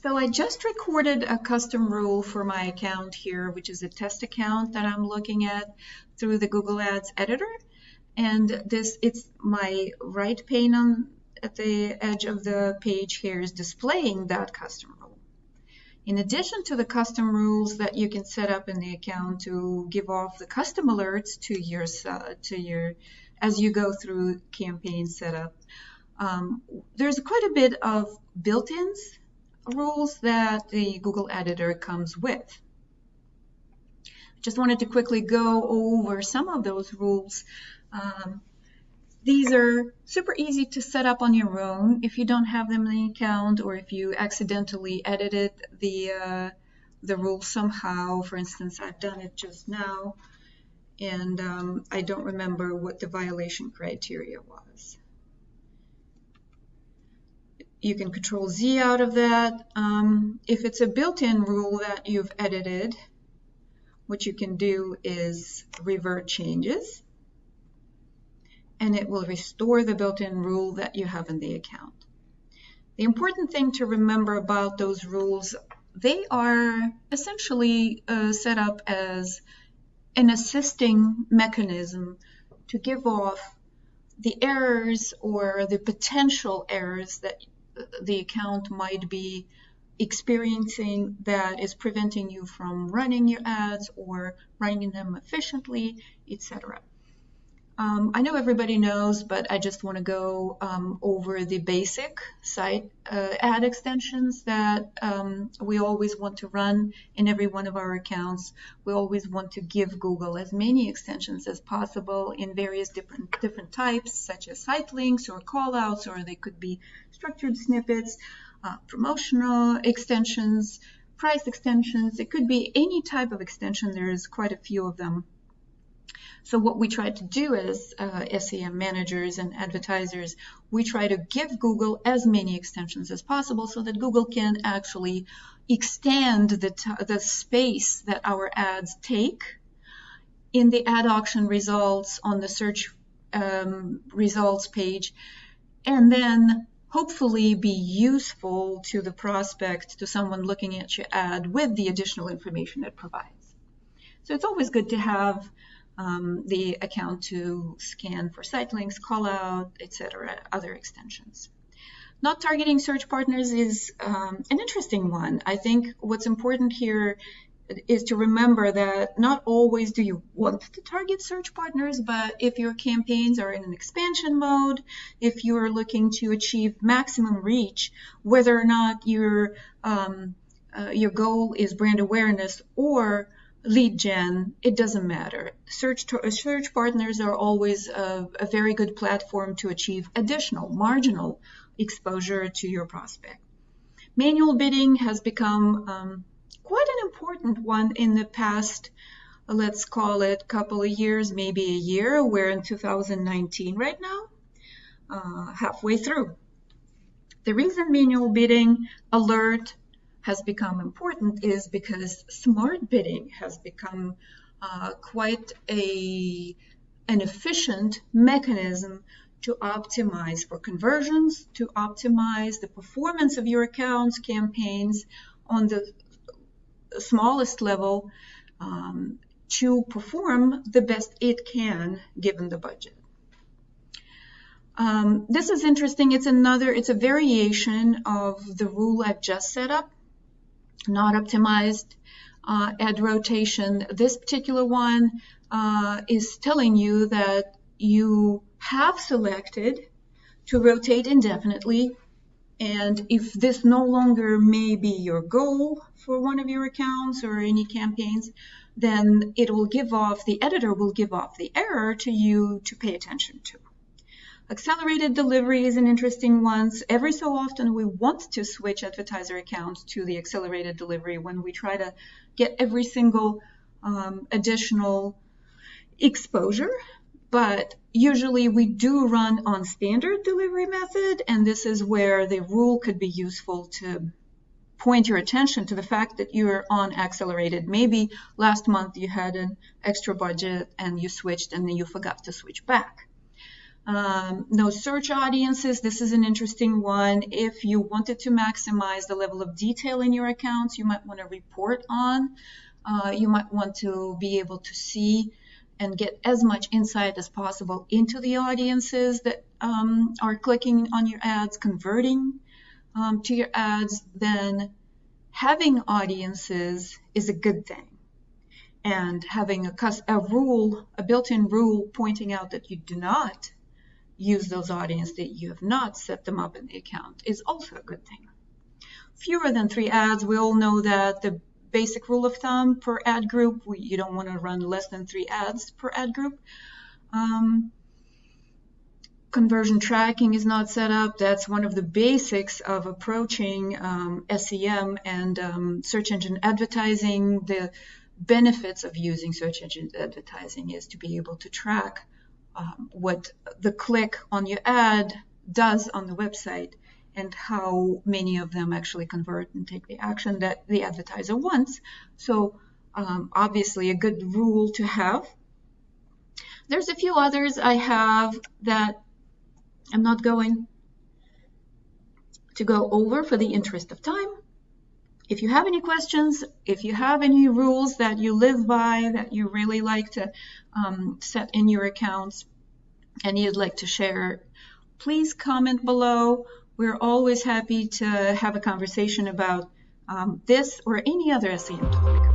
So I just recorded a custom rule for my account here, which is a test account that I'm looking at through the Google Ads editor. And it's my right pane at the edge of the page here is displaying that custom rule. In addition to the custom rules that you can set up in the account to give off the custom alerts to your as you go through campaign setup, there's quite a bit of built-ins rules that the Google editor comes with. Just wanted to quickly go over some of those rules. These are super easy to set up on your own if you don't have them in the account, or if you accidentally edited the rule somehow. For instance, I've done it just now, and I don't remember what the violation criteria was. You can Control Z out of that. If it's a built-in rule that you've edited, what you can do is revert changes, and it will restore the built-in rule that you have in the account. The important thing to remember about those rules, they are essentially set up as an assisting mechanism to give off the errors or the potential errors that the account might be experiencing that is preventing you from running your ads or running them efficiently, etc. I know everybody knows, but I just want to go over the basic site ad extensions that we always want to run in every one of our accounts. We always want to give Google as many extensions as possible in various different types, such as site links or callouts, or they could be structured snippets, promotional extensions, price extensions. It could be any type of extension. There's quite a few of them. So what we try to do as SEM managers and advertisers, we try to give Google as many extensions as possible so that Google can actually extend the space that our ads take in the ad auction results on the search results page, and then hopefully be useful to the prospect, to someone looking at your ad with the additional information it provides. So it's always good to have the account to scan for site links, call out, etc., other extensions. Not targeting search partners is an interesting one. I think what's important here is to remember that not always do you want to target search partners, but if your campaigns are in an expansion mode, if you are looking to achieve maximum reach, whether or not your goal is brand awareness or lead gen, it doesn't matter. Search partners are always a very good platform to achieve additional marginal exposure to your prospect. Manual bidding has become quite an important one in the past, let's call it couple of years, maybe a year. We're in 2019 right now, halfway through. The reason manual bidding alert has become important is because smart bidding has become quite an efficient mechanism to optimize for conversions, to optimize the performance of your accounts, campaigns on the smallest level, to perform the best it can given the budget. This is interesting. It's a variation of the rule I've just set up. Not optimized ad rotation. This particular one is telling you that you have selected to rotate indefinitely, and if this no longer may be your goal for one of your accounts or any campaigns, then it will give off, the editor will give off the error to you to pay attention to. Accelerated delivery is an interesting one. Every so often we want to switch advertiser accounts to the accelerated delivery when we try to get every single additional exposure, but usually we do run on standard delivery method, and this is where the rule could be useful to point your attention to the fact that you're on accelerated. Maybe last month you had an extra budget and you switched and then you forgot to switch back. No search audiences. This is an interesting one. If you wanted to maximize the level of detail in your accounts, you might want to report on. You might want to be able to see and get as much insight as possible into the audiences that are clicking on your ads, converting to your ads. Then having audiences is a good thing. And having a built-in rule pointing out that you do not use those audiences, that you have not set them up in the account, is also a good thing. Fewer than 3 ads. We all know that the basic rule of thumb per ad group, you don't want to run less than 3 ads per ad group. Conversion tracking is not set up. That's one of the basics of approaching SEM and search engine advertising. The benefits of using search engine advertising is to be able to track what the click on your ad does on the website and how many of them actually convert and take the action that the advertiser wants. So obviously a good rule to have. There's a few others I have that I'm not going to go over for the interest of time. If you have any questions, if you have any rules that you live by, that you really like to set in your accounts and you'd like to share, please comment below. We're always happy to have a conversation about this or any other SEM topic.